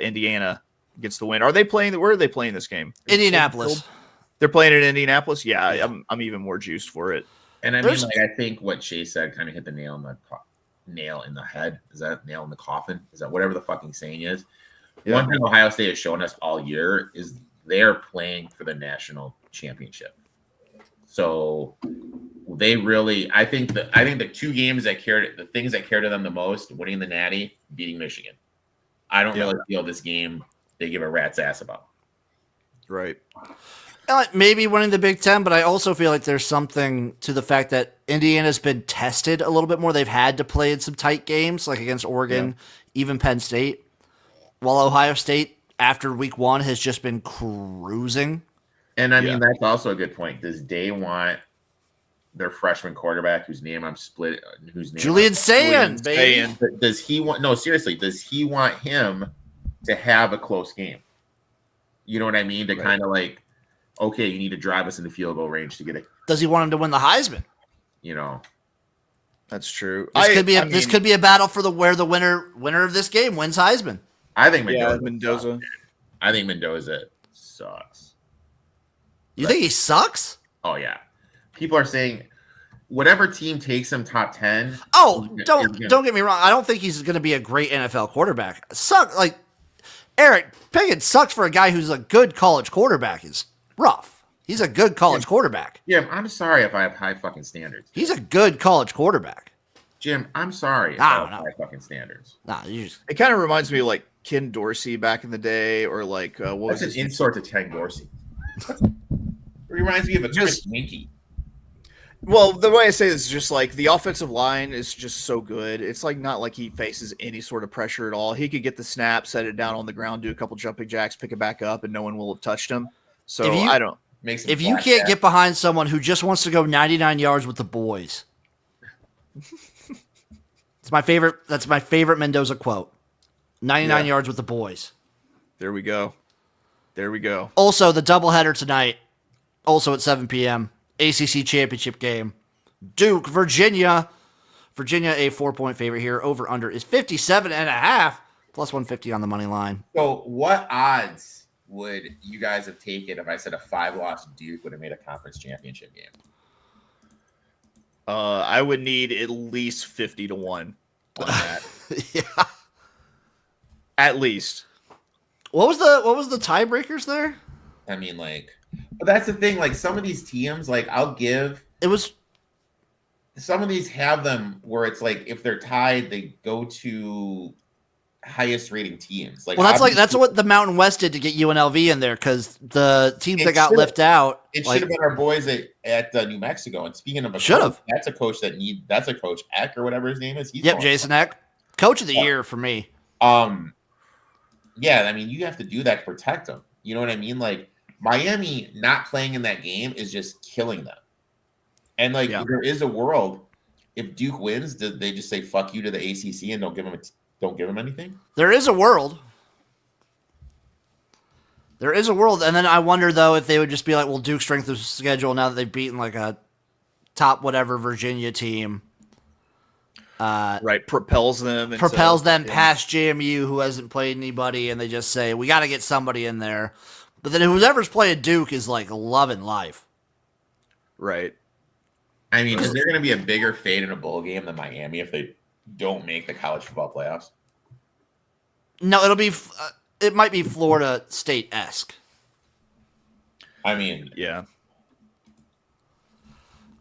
Indiana gets the win. Are they playing? Where are they playing this game? Indianapolis. They're playing it in Indianapolis. Yeah. I'm even more juiced for it. And I mean, like, I think what Chase said kind of hit the nail in the head. Is that nail in the coffin? Is that whatever the fucking saying is? Yeah. One thing Ohio State has shown us all year is they're playing for the national championship. So they really, I think the two games that cared, the things that cared to them the most, winning the Natty, beating Michigan. I don't really feel this game they give a rat's ass about. Right. Maybe winning the Big Ten, but I also feel like there's something to the fact that Indiana's been tested a little bit more. They've had to play in some tight games, like against Oregon, even Penn State, while Ohio State, after week 1, has just been cruising. And I mean, that's also a good point. Does Day want their freshman quarterback, whose name I'm split, Julian Sand, baby? Does he want? No, seriously. Does he want him to have a close game? You know what I mean? To kind of like, okay, you need to drive us in the field goal range to get it. Does he want him to win the Heisman? You know, that's true. This could be a battle for the winner of this game wins Heisman. I think Mendoza. I think Mendoza sucks. You think he sucks? Oh yeah. People are saying whatever team takes him top 10. Oh, don't get me wrong. I don't think he's going to be a great NFL quarterback. Erik, picking sucks for a guy who's a good college quarterback is rough. He's a good college quarterback. Jim, I'm sorry if I have high fucking standards. He's a good college quarterback. Jim, I'm sorry if I have high fucking standards. It kind of reminds me of like Ken Dorsey back in the day, or like what was an insult to Ken Dorsey? It reminds me of a Chris Winky. Well, the way I say this is just like the offensive line is just so good. It's like not like he faces any sort of pressure at all. He could get the snap, set it down on the ground, do a couple jumping jacks, pick it back up, and no one will have touched him. So I don't. If you can't get behind someone who just wants to go 99 yards with the boys, It's my favorite. That's my favorite Mendoza quote. 99 Yeah. yards with the boys. There we go. Also, the doubleheader tonight, also at 7 p.m., ACC championship game. Duke, Virginia. Virginia, a 4-point favorite here. Over-under is 57.5, plus 150 on the money line. So what odds would you guys have taken if I said a 5-loss Duke would have made a conference championship game? I would need at least 50 to 1 on that. Yeah. At least. What was the tiebreakers there? I mean, but that's the thing. Like, some of these teams, I'll give. It was. Some of these have them where it's like if they're tied, they go to highest rating teams. That's what the Mountain West did to get UNLV in there, because the teams that got left out. It should have been our boys at New Mexico. And speaking of that's a coach that's a coach Eck or whatever his name is. Jason Eck, coach of the year for me. Yeah, I mean, you have to do that to protect them. You know what I mean? Like, Miami not playing in that game is just killing them. And there is a world, if Duke wins, do they just say fuck you to the ACC and don't give them anything? There is a world. And then I wonder though if they would just be like, well, Duke's strength of schedule now that they've beaten like a top whatever Virginia team. Right, propels them past JMU, who hasn't played anybody, and they just say we got to get somebody in there. But then whoever's playing Duke is like loving life. Right. I mean, is there going to be a bigger fade in a bowl game than Miami if they don't make the college football playoffs? No, it might be Florida State-esque. I mean, yeah.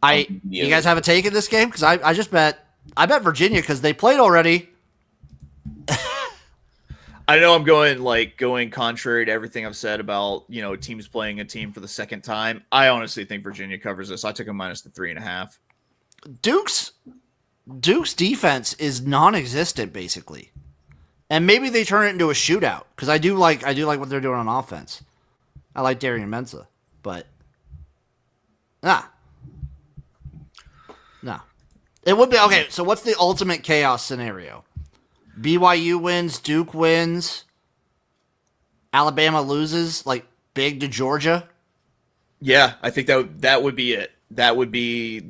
You guys have a take in this game? Because I bet Virginia because they played already. I know I'm going contrary to everything I've said about, teams playing a team for the second time. I honestly think Virginia covers this. I took a minus the 3.5. Duke's defense is non-existent basically. And maybe they turn it into a shootout because I do like what they're doing on offense. I like Darian Mensah, but no. It would be okay. So what's the ultimate chaos scenario? BYU wins, Duke wins, Alabama loses, like big to Georgia. Yeah, I think that would be it. That would be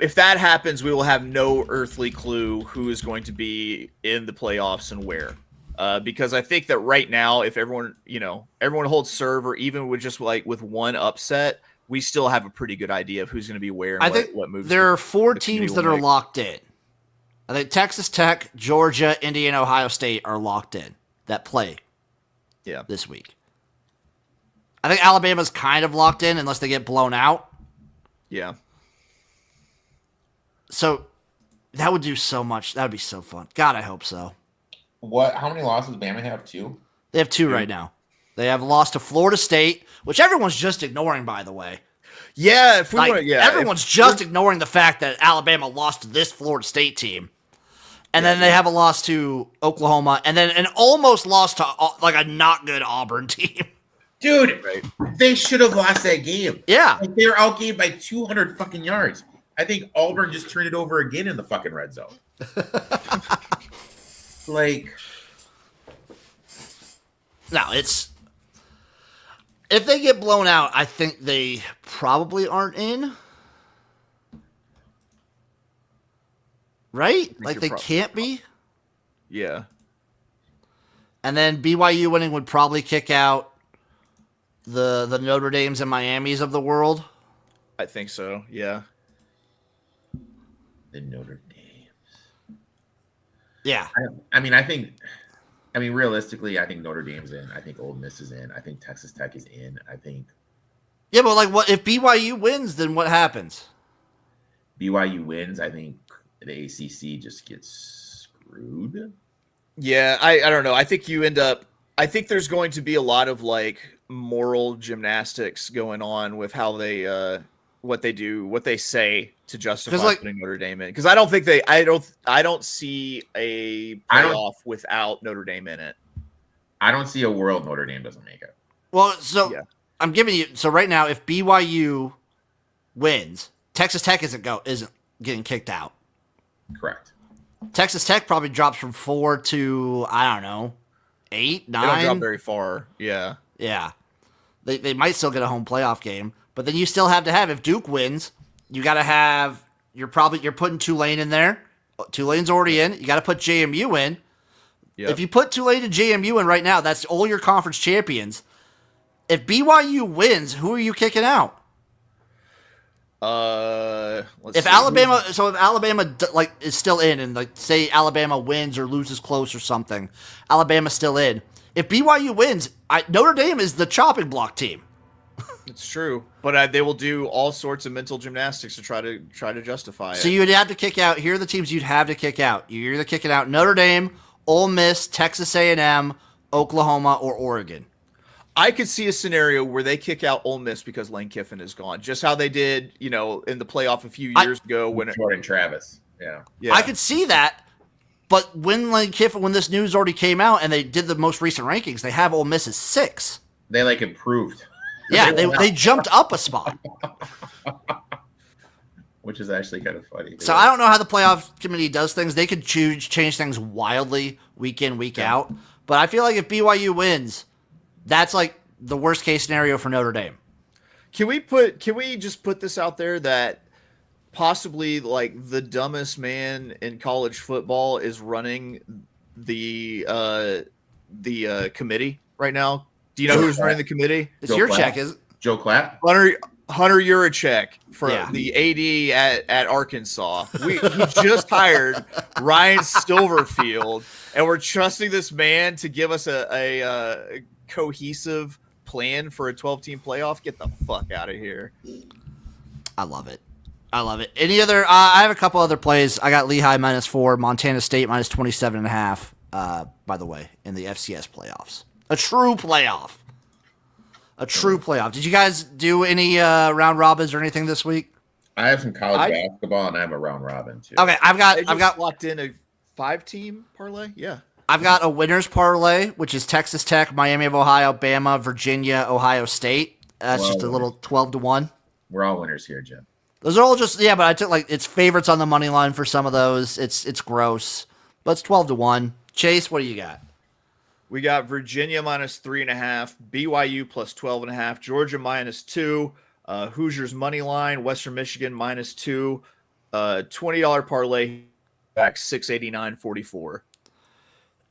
if that happens, we will have no earthly clue who is going to be in the playoffs and where. Because I think that right now, if everyone holds serve, or even with one upset, we still have a pretty good idea of who's going to be where. And what moves. There are 4 teams that are locked in. I think Texas Tech, Georgia, Indiana, Ohio State are locked in that play. Yeah, this week. I think Alabama's kind of locked in unless they get blown out. Yeah. So that would do so much. That would be so fun. God, I hope so. How many losses Bama have? 2? They have 2 right now. They have lost to Florida State, which everyone's just ignoring, by the way. Yeah, everyone's just ignoring the fact that Alabama lost to this Florida State team. And then they have a loss to Oklahoma, and then an almost loss to a not good Auburn team. Dude, They should have lost that game. Yeah. They were outgained by 200 fucking yards. I think Auburn just turned it over again in the fucking red zone. No, if they get blown out, I think they probably aren't in. Right? They can't be. Yeah. And then BYU winning would probably kick out the Notre Dames and Miamis of the world. I think so, yeah. The Notre Dames. Yeah. Realistically, I think Notre Dame's in. I think Ole Miss is in. I think Texas Tech is in. I think. Yeah, but what if BYU wins? Then what happens? BYU wins. I think the ACC just gets screwed. Yeah, I don't know. I think you end up. I think there's going to be a lot of moral gymnastics going on with how they what they do, what they say to justify putting Notre Dame in. Because I don't think I don't see a playoff without Notre Dame in it. I don't see a world Notre Dame doesn't make it. Well, I'm giving you. So right now, if BYU wins, Texas Tech isn't getting kicked out. Correct. Texas Tech probably drops from 4 to, I don't know, 8, 9. They don't drop very far. Yeah. Yeah. They might still get a home playoff game, but then you still have to have, if Duke wins, you got to have, you're putting Tulane in there. Tulane's already in. You got to put JMU in. Yep. If you put Tulane and JMU in right now, that's all your conference champions. If BYU wins, who are you kicking out? If Alabama is still in, and like say Alabama wins or loses close or something, Alabama's still in. If BYU wins, Notre Dame is the chopping block team. It's true, but they will do all sorts of mental gymnastics to try to justify it. So you'd have to kick out. Here are the teams you'd have to kick out. You're either kicking out Notre Dame, Ole Miss, Texas A&M, Oklahoma, or Oregon. I could see a scenario where they kick out Ole Miss because Lane Kiffin is gone, just how they did, in the playoff a few years ago when Jordan Travis. Yeah. I could see that, but when Lane Kiffin, when this news already came out and they did the most recent rankings, they have Ole Miss as 6. They improved. Yeah, they jumped up a spot. Which is actually kind of funny. So I don't know how the playoff committee does things. They could change things wildly week in, week out. But I feel like if BYU wins, that's like the worst case scenario for Notre Dame. Can we just put this out there that possibly like the dumbest man in college football is running the committee right now? Do you know who's running the committee? It's Joe your Clapp. Check, is it? Joe Clapp? Hunter Yurachek for the AD at Arkansas. He just hired Ryan Silverfield, and we're trusting this man to give us a cohesive plan for a 12-team playoff. Get the fuck out of here. I love it. Any other? I have a couple other plays. I got Lehigh -4, Montana State -27.5. By the way, in the FCS playoffs, a true playoff. Did you guys do any round robins or anything this week? I have some college basketball and I have a round robin too. Okay, I've got locked in a 5-team parlay. Yeah. I've got a winners parlay, which is Texas Tech, Miami of Ohio, Bama, Virginia, Ohio State. That's just a little 12-1. We're all winners here, Jim. Those are all just but I took it's favorites on the money line for some of those. It's gross, but it's 12-1. Chase, what do you got? We got Virginia -3.5, BYU +12.5, Georgia -2, Hoosiers money line, Western Michigan -2, $20 parlay back 689.44.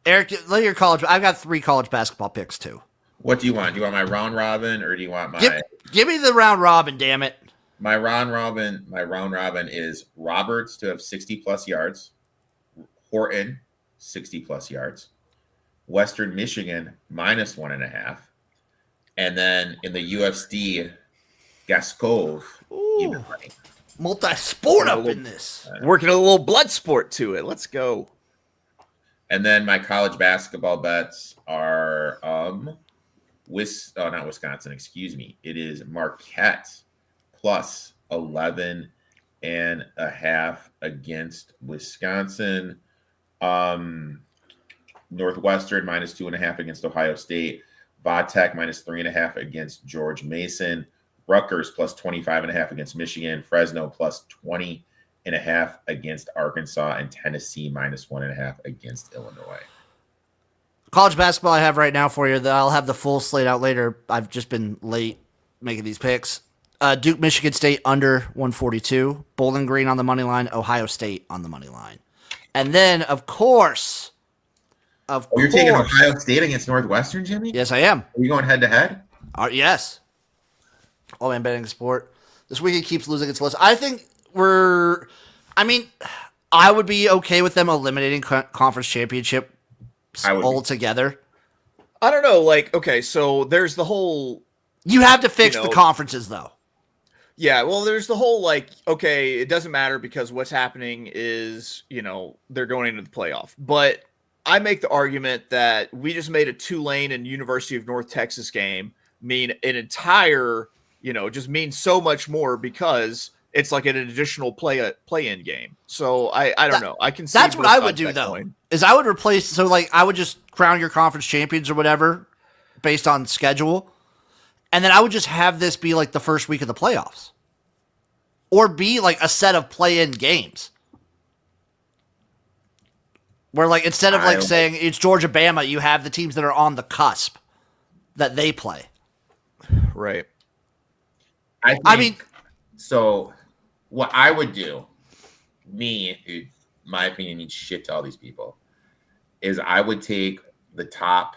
Eric, let your college. I've got 3 college basketball picks too. What do you want? Do you want my round robin or do you want my? Give me the round robin, damn it. My round robin is Roberts to have 60+ yards, Horton 60+ yards, Western Michigan -1.5, and then in the UFC, Gaskov even money. Multi-sport up in this. Working a little blood sport to it. Let's go. And then my college basketball bets are not Wisconsin, excuse me. It is Marquette +11.5 against Wisconsin. Northwestern -2.5 against Ohio State. Vatech -3.5 against George Mason. Rutgers +25.5 against Michigan. Fresno +20.5 against Arkansas, and Tennessee -1.5 against Illinois. College basketball I have right now for you. I'll have the full slate out later. I've just been late making these picks. Duke, Michigan State under 142. Bowling Green on the money line. Ohio State on the money line. And then, of course. You're taking Ohio State against Northwestern, Jimmy? Yes, I am. Are you going head-to-head? Yes. Oh, man, betting sport. This week it keeps losing its list. I think I would be okay with them eliminating conference championship altogether. I don't know. Okay, so there's the whole... You have to fix the conferences, though. Yeah, well, there's the whole, it doesn't matter because what's happening is, they're going into the playoff. But I make the argument that we just made a Tulane and University of North Texas game mean an entire, just means so much more because it's like an additional play-in game. So I don't know. I can see that's what I would do though. Is I would replace I would just crown your conference champions or whatever based on schedule, and then I would just have this be like the first week of the playoffs, or be like a set of play-in games. Where like instead of like saying it's Georgia Bama, you have the teams that are on the cusp that they play. Right. I mean, so what I would do, who, my opinion, means shit to all these people, is I would take the top,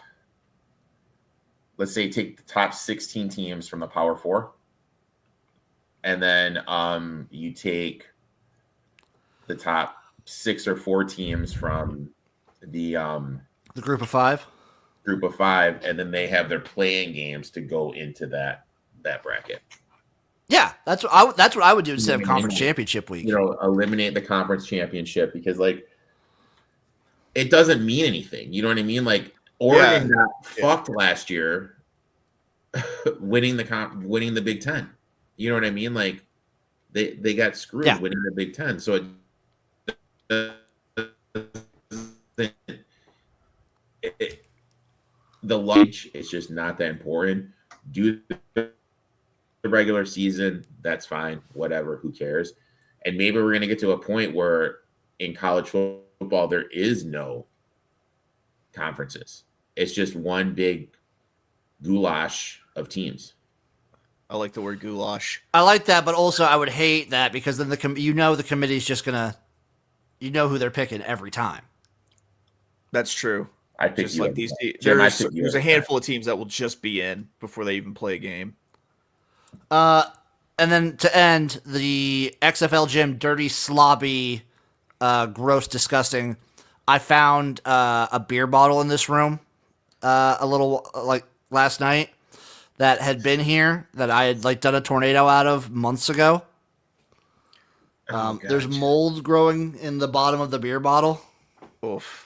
let's say, take the top 16 teams from the Power Four, and then you take the top 6 or 4 teams from the group of 5. Group of 5, and then they have their playing games to go into that bracket. Yeah, that's what I would do instead of conference championship week. Eliminate the conference championship because like it doesn't mean anything. You know what I mean? Like Oregon got fucked last year, winning the Big Ten. You know what I mean? Like they got screwed winning the Big Ten. So the lunch is just not that important. Do the regular season, that's fine, whatever, who cares? And maybe we're going to get to a point where in college football there is no conferences. It's just one big goulash of teams. I like the word goulash. I like that, but also I would hate that because then the committee's just gonna, who they're picking every time. That's true. I pick just like these. There's a handful of teams that will just be in before they even play a game. And then to end, the XFL gym, dirty, slobby, gross, disgusting. I found a beer bottle in this room a little like last night that had been here that I had like done a tornado out of months ago. There's mold growing in the bottom of the beer bottle. Oof.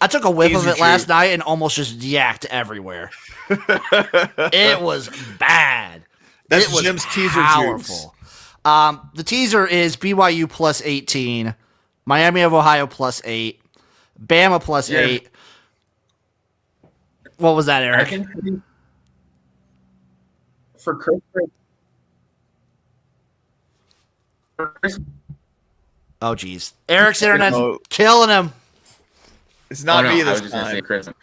I took a whiff of it last night and almost just yacked everywhere. It was bad. That's Jim's teaser juice. The teaser is BYU plus 18, Miami of Ohio plus 8, Bama plus 8. What was that, Eric? I think for Christmas. Oh, geez. Eric's internet's killing him. It's not me this I was just time. going to say Christmas.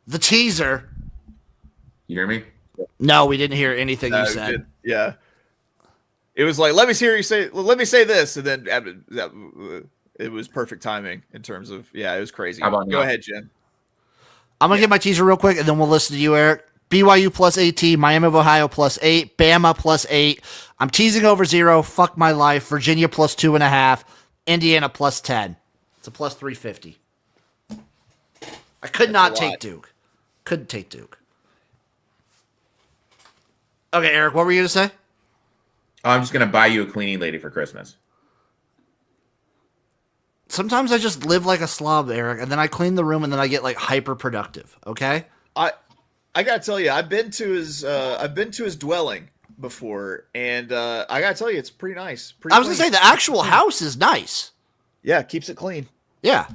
The teaser. You hear me? No, we didn't hear anything you said. Yeah. It was like, let me say this. And then it was perfect timing in terms of, it was crazy. Go ahead, Jim. I'm going to get my teaser real quick, and then we'll listen to you, Eric. BYU plus 18, Miami of Ohio plus 8, Bama plus 8. I'm teasing over 0. Fuck my life. Virginia plus 2.5, Indiana plus 10. It's a plus 350. I could not take Duke. Couldn't take Duke. Okay, Eric, what were you going to say? I'm just going to buy you a cleaning lady for Christmas. Sometimes I just live like a slob, Eric, and then I clean the room and then I get like hyper productive, okay? I got to tell you, I've been to his dwelling before, and I got to tell you, it's pretty nice. I was going to say the actual house is nice. Yeah, keeps it clean. Yeah.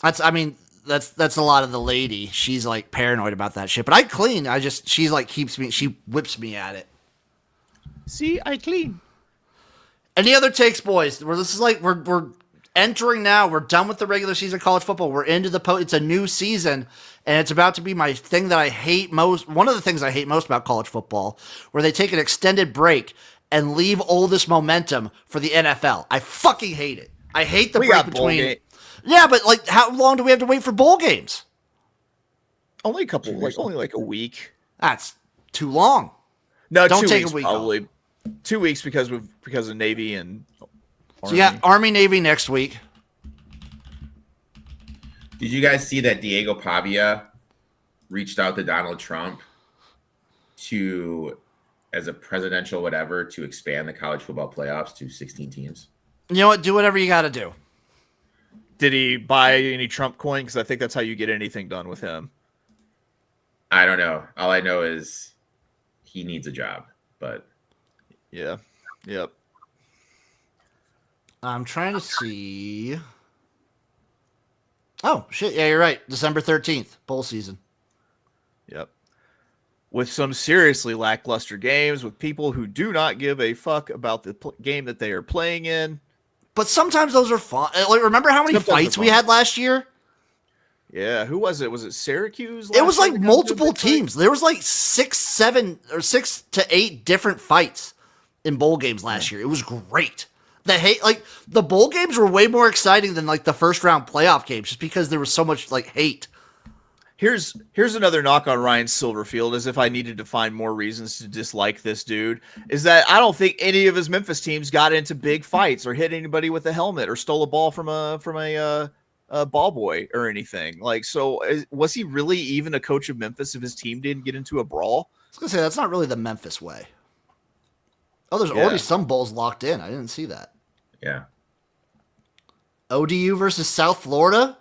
That's a lot of the lady. She's like paranoid about that shit. But I clean. She's like she whips me at it. See, I clean. Any other takes, boys? We're entering now. We're done with the regular season of college football. We're into it's a new season, and it's about to be my thing that I hate most. One of the things I hate most about college football, where they take an extended break and leave all this momentum for the NFL. I fucking hate it. I hate the break between. Yeah, but like, how long do we have to wait for bowl games? Only a couple, only like a week. That's too long. No, don't 2 take weeks, a week. Probably 2 weeks because of Navy and. Army. So you got Army Navy next week. Did you guys see that Diego Pavia reached out to Donald Trump as a presidential whatever, to expand the college football playoffs to 16 teams? You know what? Do whatever you got to do. Did he buy any Trump coin? Because I think that's how you get anything done with him. I don't know. All I know is he needs a job. But yeah, yep. I'm trying to see. Oh shit! Yeah, you're right. December 13th, bowl season. Yep. with some seriously lackluster games with people who do not give a fuck about the game that they are playing in. But sometimes those are fun. Like, remember how many Sometimes fights they're we fun. had last year? Yeah, who was it? Was it Syracuse? It was last like year that got into a multiple big fight? teams. There was like 6 to 8 different fights in bowl games last year. It was great. The bowl games were way more exciting than like the first round playoff games, just because there was so much like hate. Here's another knock on Ryan Silverfield, as if I needed to find more reasons to dislike this dude, is that I don't think any of his Memphis teams got into big fights or hit anybody with a helmet or stole a ball from a ball boy or anything. Like, so was he really even a coach of Memphis if his team didn't get into a brawl? I was gonna say that's not really the Memphis way. Oh, there's Yeah. already some bowls locked in. I didn't see that. Yeah. ODU versus South Florida.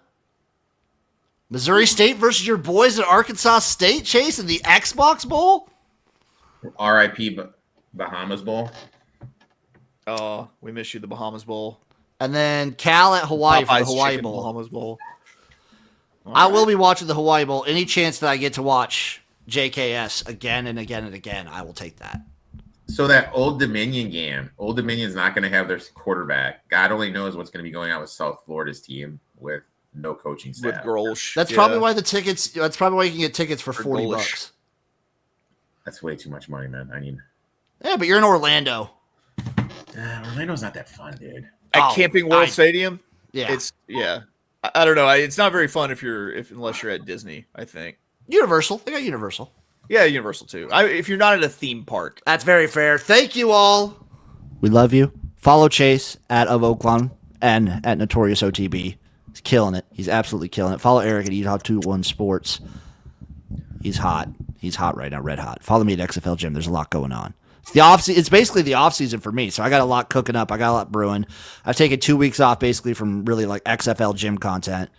Missouri State versus your boys at Arkansas State, Chase, in the Xbox Bowl. R.I.P. Bahamas Bowl. Oh, we miss you, the Bahamas Bowl. And then Cal at Hawaii for the Popeye's Hawaii Chicken Bowl. Bahamas Bowl. I will be watching the Hawaii Bowl. Any chance that I get to watch JKS again and again and again, I will take that. So that Old Dominion game, Old Dominion's not going to have their quarterback. God only knows what's going to be going on with South Florida's team with no coaching With staff. Grolsch. That's yeah. probably why that's probably why you can get tickets for For $40. Golish. That's way too much money, man. I mean, Yeah, but you're in Orlando. Orlando's not that fun, dude. At Camping World Stadium. Yeah. It's I don't know. It's not very fun unless you're at Disney, I think. Universal. They got Universal. Yeah, Universal too. If you're not at a theme park. That's very fair. Thank you all. We love you. Follow Chase at of Oaklawn and at Notorious OTB. He's killing it. He's absolutely killing it. Follow Erik at EHOT21 Sports. He's hot. He's hot right now, red hot. Follow me at XFL Gym. There's a lot going on. It's basically the off season for me, so I got a lot cooking up. I got a lot brewing. I've taken 2 weeks off basically from really like XFL Gym content.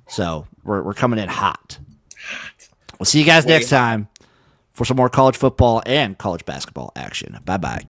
So we're coming in hot. We'll see you guys next time for some more college football and college basketball action. Bye-bye.